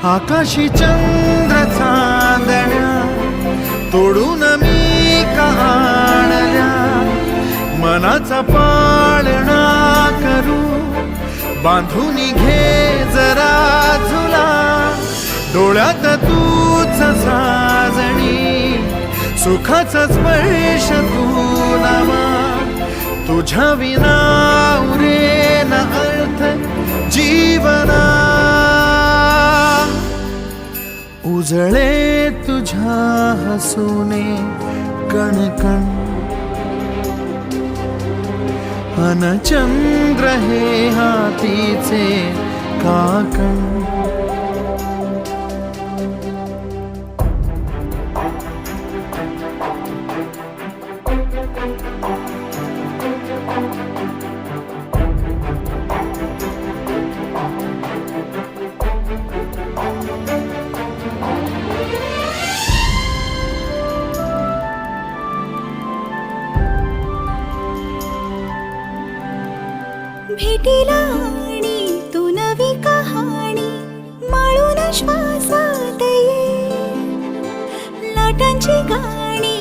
आकाशी चंद्र चांदण्या तोडून मी आणल्या, मनाचा पाळणा करू बांधून घे जरा झुला, डोळ्यात तूच साजणी सुखाचा स्पर्श तू नामा, तुझ्या विना उरेन अर्थ जीवना, उजळे तुझ्या हसूने कणकण, अन चंद्र हे हातीचे काकण, भेटीला आणि तू नवी कहाणी माळून श्वासात ये, लाटांची गा